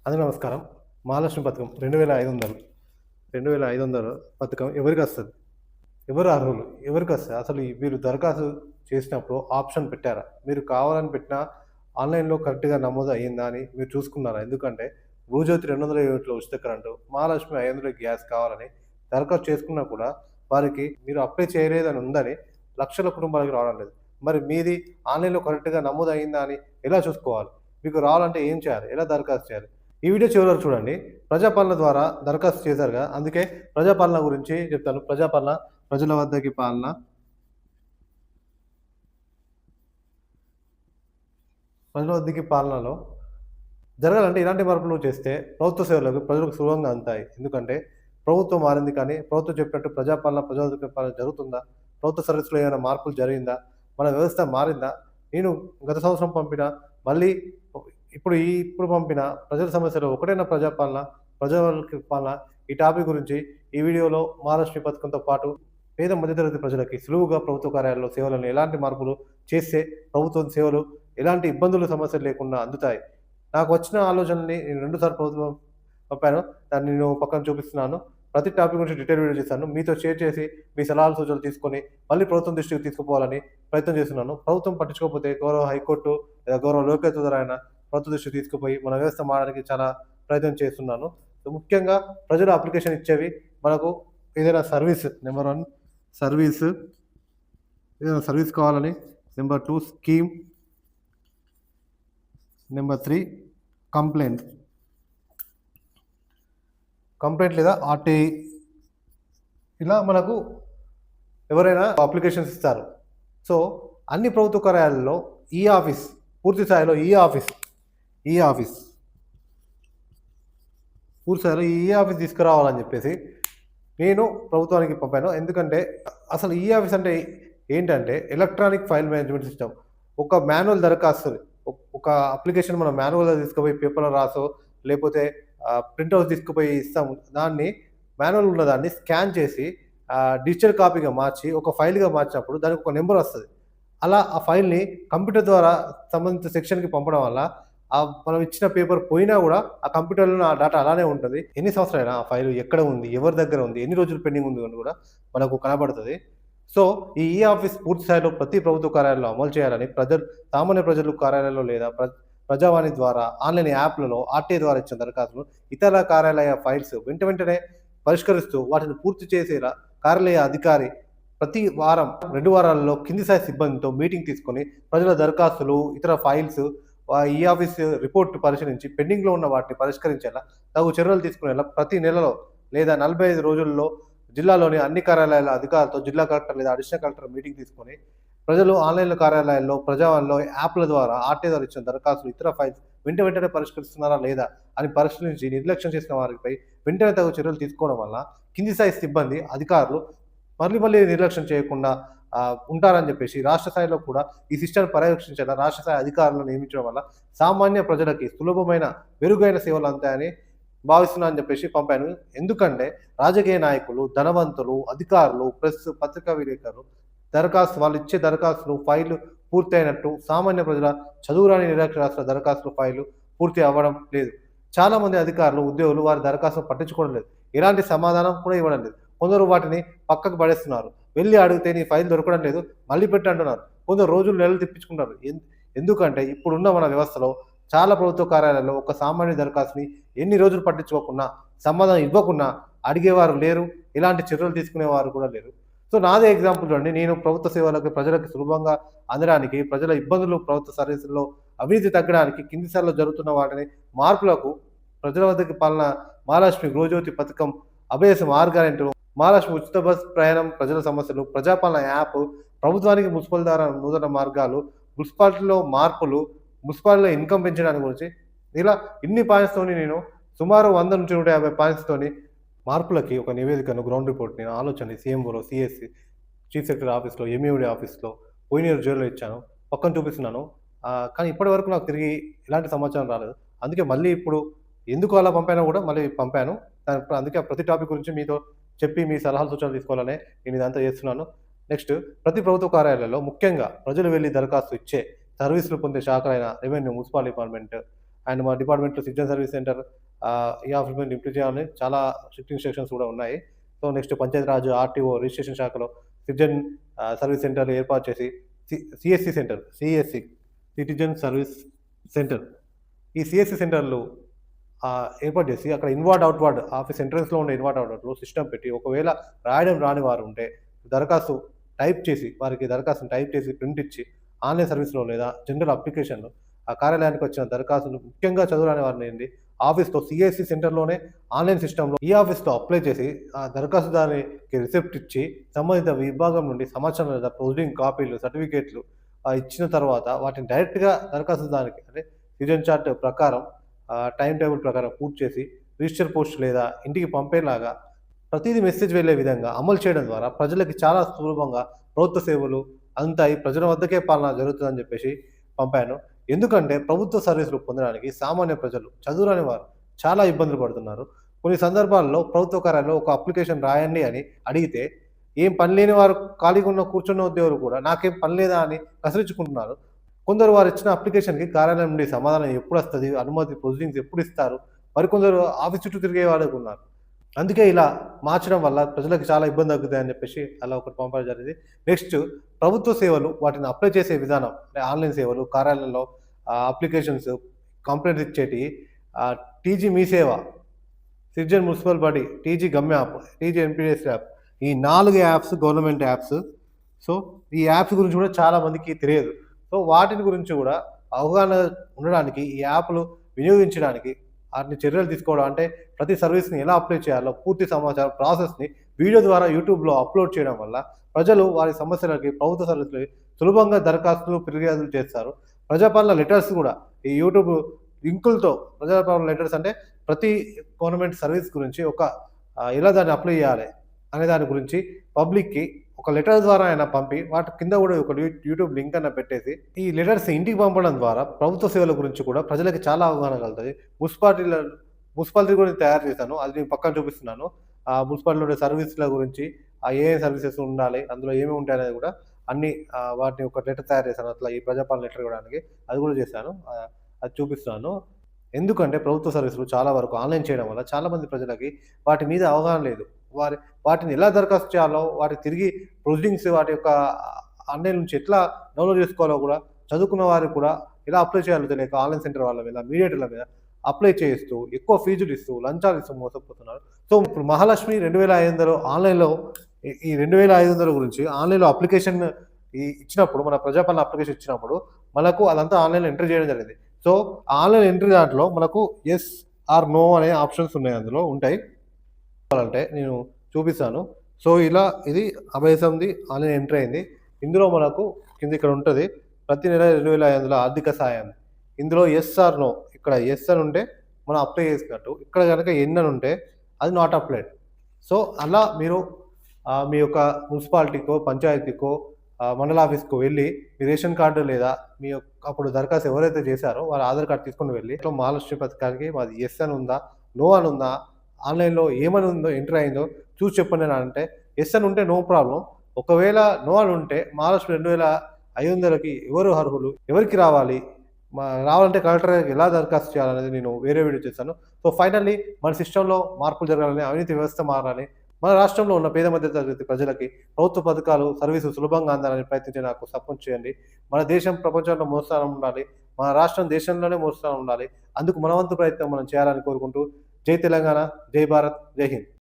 అందరికీ నమస్కారం. మహాలక్ష్మి పథకం 2500 పథకం ఎవరికొస్తది? ఎవరు అర్హులు? ఎవరికొస్తది? అసలు మీరు దరఖాస్తు చేసినప్పుడు ఆప్షన్ పెట్టారా? మీరు కావాలని పెట్టినా ఆన్‌లైన్‌లో కరెక్ట్‌గా నమోదు అయిందా అని మీరు చూసుకున్నారా? ఎందుకంటే గృహజ్యోతి 200 యూనిట్ల ఉచిత కరెంటు, మహాలక్ష్మి 500 గ్యాస్ కావాలని దరఖాస్తు చేసుకున్నా కూడా వారికి మీరు అప్లై చేయలేదని ఉందని లక్షల కుటుంబాలకు రావడం లేదు. మరి మీది ఆన్‌లైన్‌లో కరెక్ట్‌గా నమోదు అయిందా అని ఎలా చూసుకోవాలి? మీకు రావాలంటే ఏం చేయాలి? ఎలా దరఖాస్తు చేయాలి? ఈ వీడియో చివరి వరకు చూడండి. ప్రజాపాలన ద్వారా దరఖాస్తు చేశారుగా, అందుకే ప్రజాపాలన గురించి చెప్తాను. ప్రజాపాలన, ప్రజల వద్దకి పాలన. ప్రజల వద్దకి పాలనలో జరగాలంటే ఇలాంటి మార్పులు చేస్తే ప్రభుత్వ సేవలకు ప్రజలకు సులభంగా అందుతాయి. ఎందుకంటే ప్రభుత్వం మారింది కానీ ప్రభుత్వం చెప్పినట్టు ప్రజాపాలన, ప్రజల వద్దకి పాలన జరుగుతుందా? ప్రభుత్వ సర్వీస్‌లో ఏమైనా మార్పులు జరిగిందా? మన వ్యవస్థ మారిందా? నేను గత సంవత్సరం పంపిన మళ్ళీ ఇప్పుడు పంపిన ప్రజల సమస్యలు ఒకటేనా ప్రజాపాలన, ప్రజలకి పాలన? ఈ టాపిక్ గురించి ఈ వీడియోలో మహాలక్ష్మి పథకంతో పాటు పేద మధ్యతరగతి ప్రజలకి సులువుగా ప్రభుత్వ కార్యాలయాల్లో సేవలను ఎలాంటి మార్పులు చేస్తే ప్రభుత్వం సేవలు ఎలాంటి ఇబ్బందులు, సమస్యలు లేకుండా అందుతాయి. నాకు వచ్చిన ఆలోచనని నేను 2 సార్లు ప్రభుత్వం పంపాను. దాన్ని నేను పక్కన చూపిస్తున్నాను. ప్రతి టాపిక్ గురించి డీటెయిల్ వీడియో చేశాను. మీతో షేర్ చేసి మీ సలహాలు, సూచనలు తీసుకొని మళ్ళీ ప్రభుత్వం దృష్టికి తీసుకుపోవాలని ప్రయత్నం చేస్తున్నాను. ప్రభుత్వం పట్టించుకోకపోతే గౌరవ హైకోర్టు లేదా గౌరవ లోకాయుక్త ద్వారా అయినా ప్రభుత్వ దృష్టికి తీసుకుపోయి మన వ్యవస్థ మారడానికి చాలా ప్రయత్నం చేస్తున్నాను. సో, ముఖ్యంగా ప్రజలు అప్లికేషన్ ఇచ్చేవి మనకు ఏదైనా సర్వీస్ నెంబర్ 1 సర్వీస్, ఏదైనా సర్వీస్ కావాలని, number 2 scheme, number 3 complaint. Complaint లేదా ఆర్‌టీఐ ఇలా మనకు ఎవరైనా అప్లికేషన్స్ ఇస్తారు. సో, అన్ని ప్రభుత్వ కార్యాలయాల్లో ఆఫీస్ పూర్తి స్థాయిలో ఆఫీస్ పూర్తి స్థాయిలో ఆఫీస్ తీసుకురావాలని చెప్పేసి నేను ప్రభుత్వానికి పంపాను. ఎందుకంటే అసలు ఆఫీస్ అంటే ఏంటంటే ఎలక్ట్రానిక్ ఫైల్ మేనేజ్మెంట్ సిస్టమ్. ఒక మాన్యువల్ దరఖాస్తుని ఒక అప్లికేషన్ మనం మాన్యువల్‌గా తీసుకుపోయి పేపర్‌లో రాసో లేకపోతే ప్రింట్ ఔట్స్ తీసుకుపోయి ఇస్తాము. దాన్ని మాన్యువల్ ఉన్నదాన్ని స్కాన్ చేసి డిజిటల్ కాపీగా మార్చి ఒక ఫైల్‌గా మార్చినప్పుడు దానికి ఒక నంబర్ వస్తది. అలా ఆ ఫైల్‌ని కంప్యూటర్ ద్వారా సంబంధిత సెక్షన్‌కి పంపడం వల్ల మనం ఇచ్చిన పేపర్ పోయినా గూడా ఆ కంప్యూటర్‌లో ఆ డేటా అలానే ఉంటది. ఎన్ని సంవత్సరాలైనా ఆ ఫైల్ ఎక్కడ ఉంది? ఎవరి దగ్గర ఉంది? ఎన్ని రోజులు పెండింగ్ ఉంది అని గూడా మనకు కనబడతది. సో, ఈ ఆఫీస్ పూర్తి స్థాయిలో ప్రతి ప్రభుత్వ కార్యాలయంలో అమలు చేయాలని సామాన్య ప్రజలు కార్యాలయాల్లో లేదా ప్రజావాణి ద్వారా ఆన్‌లైన్ యాప్‌లలో ఆర్‌టీఐ ద్వారా ఇచ్చిన దరఖాస్తులు ఇతర కార్యాలయ ఫైల్స్ వెంటనే పరిష్కరిస్తూ వాటిని పూర్తి చేసేలా కార్యాలయ అధికారి ప్రతి వారం 2 వారాల్లో కింది స్థాయి సిబ్బందితో మీటింగ్ తీసుకొని ప్రజల దరఖాస్తులు, ఇతర ఫైల్స్ ఆఫీస్ రిపోర్ట్ పరిశీలించి పెండింగ్‌లో ఉన్న వాటిని పరిష్కరించేలా తగు చర్యలు తీసుకునేలా ప్రతి నెలలో లేదా 45 రోజుల్లో జిల్లాలోని అన్ని కార్యాలయాల అధికారులతో జిల్లా కలెక్టర్ లేదా అడిషనల్ కలెక్టర్ మీటింగ్ తీసుకొని ప్రజలు ఆన్‌లైన్ కార్యాలయాల్లో, ప్రజావాణిలో యాప్‌ల ద్వారా ఆర్‌టీఐ ద్వారా ఇచ్చిన దరఖాస్తులు, ఇతర ఫైల్స్ వెంటనే పరిష్కరిస్తున్నారా లేదా అని పరిశీలించి నిర్లక్ష్యం చేసిన వారిపై వెంటనే తగు చర్యలు తీసుకోవడం వల్ల కింది స్థాయి సిబ్బంది, అధికారులు మళ్ళీ నిర్లక్ష్యం చేయకుండా ఉంటారని చెప్పేసి రాష్ట్ర స్థాయిలో కూడా ఈ సిస్టమ్‌ని పర్యవేక్షించేలా రాష్ట్ర స్థాయి అధికారులను నియమించడం వల్ల సామాన్య ప్రజలకి సులభమైన, మెరుగైన సేవలు అందుతాయని భావిస్తున్నా అని చెప్పేసి పంపాను. ఎందుకంటే రాజకీయ నాయకులు, ధనవంతులు, అధికారులు, ప్రెస్, పత్రికా విలేకరులు వాళ్ళు ఇచ్చే దరఖాస్తులు, ఫైల్‌లు పూర్తయినట్టు సామాన్య ప్రజల చదువురాని నిరక్షరాస్యుల దరఖాస్తులు, ఫైల్‌లు పూర్తి అవ్వడం లేదు. చాలామంది అధికారులు, ఉద్యోగులు వారి దరఖాస్తులు పట్టించుకోవడం లేదు. ఎలాంటి సమాధానం కూడా ఇవ్వడం లేదు. కొందరు వాటిని పక్కకు పడేస్తున్నారు. వెళ్లి అడిగితే నీ ఫైల్ దొరకడం లేదు, మళ్ళీ పెట్టు అంటున్నారు. కొందరు రోజులు, నెలలు తెప్పించుకుంటారు. ఎందుకంటే ఇప్పుడున్న మన వ్యవస్థలో చాలా ప్రభుత్వ కార్యాలయాల్లో ఒక సామాన్య దరఖాస్తుని ఎన్ని రోజులు పట్టించుకోకున్నా, సమాధానం ఇవ్వకున్నా అడిగేవారు లేరు. ఎలాంటి చర్యలు తీసుకునేవారు కూడా లేరు. సో, నాదే ఎగ్జాంపుల్ చూడండి. నేను ప్రభుత్వ సేవలకు ప్రజలకు సులభంగా అందడానికి, ప్రజల ఇబ్బందులు, ప్రభుత్వ సర్వీసుల్లో అవినీతి తగ్గడానికి, కింది స్థాయిలో జరుగుతున్న వాటిని మార్పులకు ప్రజల వద్దకి పాలన మహాలక్ష్మి గృహజ్యోతి పథకం, అభయ మార్గారెంటు, మహాలక్ష్మి ఉచిత బస్ ప్రయాణం, ప్రజల సమస్యలు, ప్రజాపాలన యాప్, ప్రభుత్వానికి మున్సిపల్ ద్వారా నూతన మార్గాలు, మున్సిపాలిటీలో మార్పులు, మున్సిపాలిటీలో ఇన్కమ్ పెంచడానికి గురించి ఇలా ఇన్ని పాయింట్స్‌తోని నేను సుమారు 100 నుంచి 150 పాయింట్స్‌తోని మార్పులకి ఒక నివేదికను, గ్రౌండ్ రిపోర్ట్‌ని, ఆలోచనని సీఎంఓలో, సీఎస్‌సి, చీఫ్ సెక్రటరీ ఆఫీస్‌లో, ఎంఈఓడి ఆఫీస్‌లో, పోయిన ఇయర్ జూన్‌లో ఇచ్చాను. పక్కన చూపిస్తున్నాను. కానీ ఇప్పటివరకు నాకు తిరిగి ఎలాంటి సమాచారం రాలేదు. అందుకే మళ్ళీ ఇప్పుడు ఎందుకు అలా పంపానో కూడా మళ్ళీ పంపాను. అందుకే ప్రతి టాపిక్ గురించి మీతో చెప్పి మీ సలహాలు, సూచనలు తీసుకోవాలనే నేను ఇదంతా చేస్తున్నాను. నెక్స్ట్, ప్రతి ప్రభుత్వ కార్యాలయాల్లో ముఖ్యంగా ప్రజలు వెళ్లి దరఖాస్తు ఇచ్చే, సర్వీసులు పొందే శాఖలైన రెవెన్యూ, మున్సిపల్ డిపార్ట్‌మెంట్, అండ్ మా డిపార్ట్మెంట్‌లో సిటిజన్ సర్వీస్ సెంటర్ ఈ ఆఫీస్‌ని ఇంప్రూవ్ చేయాలని చాలా స్ట్రిక్ట్ ఇన్‌స్ట్రక్షన్స్ కూడా ఉన్నాయి. So, next Panchayati Raj, RTO, registration శాఖలో సిటిజన్ సర్వీస్ సెంటర్‌లు ఏర్పాటు చేసి CSC centre, citizen service centre. ఈ సీఎస్‌సీ సెంటర్‌లు ఏర్పాటు చేసి అక్కడ ఇన్వార్డ్, అవుట్‌వార్డ్ ఆఫీస్ ఎంట్రన్స్‌లో ఉండే ఇన్వార్డ్, అవుట్‌వార్డ్‌లో సిస్టమ్ పెట్టి ఒకవేళ రాయడం రాని వారు ఉంటే దరఖాస్తు టైప్ చేసి వారికి దరఖాస్తుని టైప్ చేసి ప్రింట్ ఇచ్చి ఆన్‌లైన్ సర్వీస్‌లో లేదా జనరల్ అప్లికేషన్‌లో ఆ కార్యాలయానికి వచ్చిన దరఖాస్తులు ముఖ్యంగా చదువురాని వారినేంటి ఆఫీస్‌లో సీఎస్‌సీ సెంటర్‌లోనే ఆన్‌లైన్ సిస్టమ్‌లో ఈ ఆఫీస్‌లో అప్లై చేసి ఆ దరఖాస్తుదారునికి రిసిప్ట్ ఇచ్చి సంబంధిత విభాగం నుండి సమాచారం లేదా ప్రొసీడింగ్ కాపీలు, సర్టిఫికేట్లు ఇచ్చిన తర్వాత వాటిని డైరెక్ట్‌గా దరఖాస్తుదారునికి అంటే సిటిజన్ చార్ట్ ప్రకారం టైమ్ టేబుల్ ప్రకారం పూర్తి చేసి రిజిస్టర్ పోస్ట్ లేదా ఇంటికి పంపేలాగా ప్రతీదీ మెసేజ్ వెళ్ళే విధంగా అమలు చేయడం ద్వారా ప్రజలకి చాలా సులభంగా ప్రభుత్వ సేవలు అందుతాయి. ప్రజల వద్దకే పాలన జరుగుతుందని చెప్పేసి పంపాను. ఎందుకంటే ప్రభుత్వ సర్వీసులు పొందడానికి సామాన్య ప్రజలు, చదువురాని వారు చాలా ఇబ్బందులు పడుతున్నారు. కొన్ని సందర్భాల్లో ప్రభుత్వ కార్యాలయంలో ఒక అప్లికేషన్ రాయండి అని అడిగితే, ఏం పని లేని వారు ఖాళీగా ఉన్న కూర్చున్న ఉద్యోగులు కూడా నాకేం పని లేదా అని కసిరించుకుంటున్నారు. కొందరు వారిచ్చిన అప్లికేషన్‌కి కార్యాలయం నుండి సమాధానం ఎప్పుడొస్తది? అనుమతి ప్రొసీడింగ్స్ ఎప్పుడిస్తారు? మరికొందరు ఆఫీస్ చుట్టూ తిరిగే వాళ్ళు కూడా ఉన్నారు. అందుకే ఇలా మార్చడం వల్ల ప్రజలకు చాలా ఇబ్బంది తగ్గుతాయని చెప్పేసి అలా ఒకటి పంపడం జరిగింది. నెక్స్ట్ ప్రభుత్వ సేవలు వాటిని అప్లై చేసే విధానం అంటే ఆన్‌లైన్ సేవలు, కార్యాలయంలో అప్లికేషన్స్, కంప్లెయింట్స్ ఇచ్చేటియి టీజీ మీ సేవ, సిటిజన్ మున్సిపల్ బాడీ, టీజీ గమ్య యాప్, టీజీ ఎన్‌పీఎస్ యాప్ ఈ 4 యాప్స్ గవర్నమెంట్ యాప్స్. సో, ఈ యాప్స్ గురించి కూడా చాలా మందికి తెలియదు. సో, వాటిని గురించి కూడా అవగాహన ఉండడానికి ఈ యాప్‌లు వినియోగించడానికి వాటిని చర్యలు తీసుకోవడం అంటే ప్రతి సర్వీస్‌ని ఎలా అప్లై చేయాలో పూర్తి సమాచారం ప్రాసెస్‌ని వీడియో ద్వారా యూట్యూబ్‌లో అప్‌లోడ్ చేయడం వల్ల ప్రజలు వారి సమస్యలకి ప్రభుత్వ సర్వీసులకి సులభంగా దరఖాస్తులు, ఫిర్యాదులు చేస్తారు. ప్రజాపాలన లెటర్స్ కూడా ఈ యూట్యూబ్ లింకులతో ప్రజాపాలన లెటర్స్ అంటే ప్రతి గవర్నమెంట్ సర్వీస్ గురించి ఒక ఎలా దాన్ని అప్లై చేయాలి అనే దాని గురించి పబ్లిక్‌కి ఒక లెటర్ ద్వారా అయినా పంపి వాటి కింద కూడా ఒక యూట్యూబ్ లింక్ అన్నా పెట్టేసి ఈ లెటర్స్ ఇంటికి పంపడం ద్వారా ప్రభుత్వ సేవల గురించి కూడా ప్రజలకి చాలా అవగాహన కలుగుతది. మున్సిపాలిటీ కూడా తయారు చేశాను. అది నేను పక్కన చూపిస్తున్నాను. మున్సిపాలిటీలో ఉండే సర్వీస్‌ల గురించి ఏ సర్వీసెస్ ఉండాలి, అందులో ఏమేమి ఉంటాయనేది కూడా అన్నీ వాటిని ఒక లెటర్ తయారు చేశాను. అట్లా ఈ ప్రజాపాలన లెటర్ ఇవ్వడానికి అది కూడా చేశాను. అది చూపిస్తున్నాను. ఎందుకంటే ప్రభుత్వ సర్వీసులు చాలా వరకు ఆన్‌లైన్ చేయడం వల్ల చాలామంది ప్రజలకి వాటి మీద అవగాహన లేదు. వాటిని ఎలా దరఖాస్తు చేయాలో, వాటికి తిరిగి ప్రొసీడింగ్స్ వాటి యొక్క ఆన్‌లైన్ నుంచి ఎట్లా డౌన్‌లోడ్ చేసుకోవాలో కూడా చదువుకున్న వారికి కూడా ఎలా అప్లై చేయాలో తెలియక ఆన్‌లైన్ సెంటర్ వాళ్ళ మీద, మీడియేటర్ల మీద అప్లై చేయిస్తూ, ఎక్కువ ఫీజులు ఇస్తూ, లంచాలు ఇస్తూ మోసపోతున్నారు. సో, ఇప్పుడు మహాలక్ష్మి 2500 ఆన్‌లైన్‌లో ఈ 2500 గురించి ఆన్‌లైన్‌లో అప్లికేషన్ ఇచ్చినప్పుడు మన ప్రజాపాలన అప్లికేషన్ ఇచ్చినప్పుడు మనకు అదంతా ఆన్‌లైన్‌లో ఎంటర్ చేయడం జరిగింది. సో, ఆన్‌లైన్ ఎంట్రీ దాంట్లో మనకు యెస్ ఆర్ నో అనే ఆప్షన్స్ ఉన్నాయి అందులో ఉంటాయి. అంటే నేను చూపిస్తాను. సో, ఇలా ఇది అభయసంది ఆన్‌లైన్ ఎంట్రీ అయింది. ఇందులో మనకు కింద ఇక్కడ ఉంటది. ప్రతి నెల 2500 ఆర్థిక సాయం. ఇందులో యెస్ ఆర్ నో ఇక్కడ యెస్ అని ఉంటే మనం అప్లై చేసినట్టు. ఇక్కడ గనక ఎన్ అని ఉంటే అది నాట్ అప్లైడ్. సో, అలా మీరు మీ యొక్క మున్సిపాలిటీకో, పంచాయతీకో, మండల ఆఫీస్‌కో వెళ్లి మీ రేషన్ కార్డు లేదా మీ అప్పుడు దరఖాస్తు ఎవరైతే చేశారో వాళ్ళ ఆధార్ కార్డ్ తీసుకొని వెళ్లి మహాలక్ష్మి పథకానికి మాది యెస్ అని ఉందా? నో అని ఉందా? ఆన్‌లైన్‌లో ఏమని ఉందో ఎంటర్ అయిందో చూసి చెప్పండి అని అంటే యెస్ అని ఉంటే నో ప్రాబ్లమ్. ఒకవేళ నో అని ఉంటే మహాలక్ష్మి 2500కి ఎవరు అర్హులు? ఎవరికి రావాలి? రావాలంటే కలెక్టర్ ఎలా దరఖాస్తు చేయాలనేది నేను వేరే వీడియో చేశాను. సో, ఫైనల్లీ మన సిస్టమ్‌లో మార్పులు జరగాలని, అవినీతి వ్యవస్థ మారాలని, మన రాష్ట్రంలో ఉన్న పేద మధ్య తరగతి ప్రజలకి ప్రభుత్వ పథకాలు, సర్వీసులు సులభంగా అందాలని ప్రయత్నించి నాకు సపోర్ట్ చేయండి. మన దేశం ప్రపంచంలో మొదటి స్థానంలో ఉండాలి. మన రాష్ట్రం దేశంలోనే మొదటి స్థానంలో ఉండాలి. అందుకు మన వంతు ప్రయత్నం మనం చేయాలని కోరుకుంటూ జై తెలంగాణ, జై భారత్, జై హింద్.